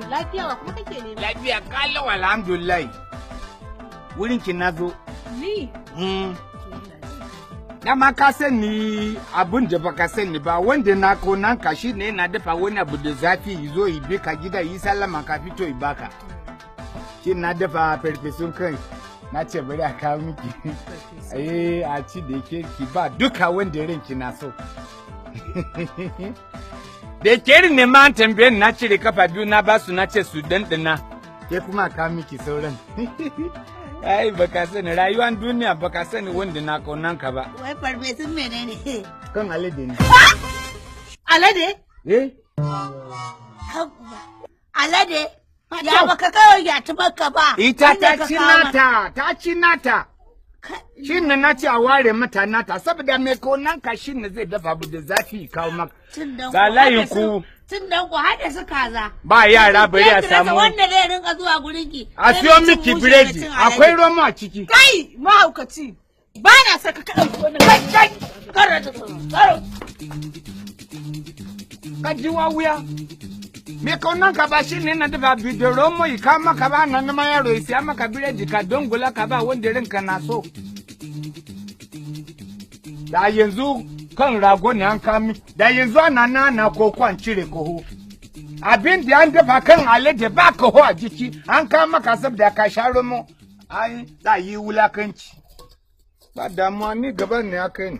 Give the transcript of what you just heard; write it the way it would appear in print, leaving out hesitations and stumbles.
Lafiya wa kuma kake ne? Lafiya kalau alhamdulillah. Wurin ki nazo. Ni? Dama ka sani abun da baka sani ba wanda na ko nan ka shi ne na dafa wani abu da zafi zo yi bi ka gida yi sallama ka fito yi baka. Shi na dafa farfesun kai na ce bari a kawo miki. A ci da yake ki ba duka wanda ranki na so. Da ke ne ma an tambaye na cire kafa biyu na ba su na ce su dandana. Ke kuma ka miki sauran. Ai baka sani rayuwar duniya baka sani wanda na kaunan ka ba. Wai farfesun menene? Kan alade ne. Alade? Alade? Ya baka kawai ya ci baka ba. Ita ta ci nata. Shin na ce a ware mata nata saboda mai kaunan ka shin zai dafa abu da zafi kawo maka. Ga layin ku. Tun dan ku haɗe su kaza. Ba yara bari a samu. Wanda zai rinka zuwa gurin ki. A siyo miki biredi. Akwai romo a ciki. Kai mahaukaci. Ba na saka ka ɗauki wani kai. Karata tsaro. Ka ji wa wuya. Me kaunan ka ba shi ne na dafa bidiyo romo yi ka maka ba nan ma yaro ya siya maka biredi ka dongula ka ba wanda rinka na so. Da yanzu kan rago ne an kami da yanzu ana na koko an cire koho abin da an dafa kan alade ba koho a jiki an kama ka saboda ka sha romo ai da yi wulakanci ba damuwa ni gaban ne aka yi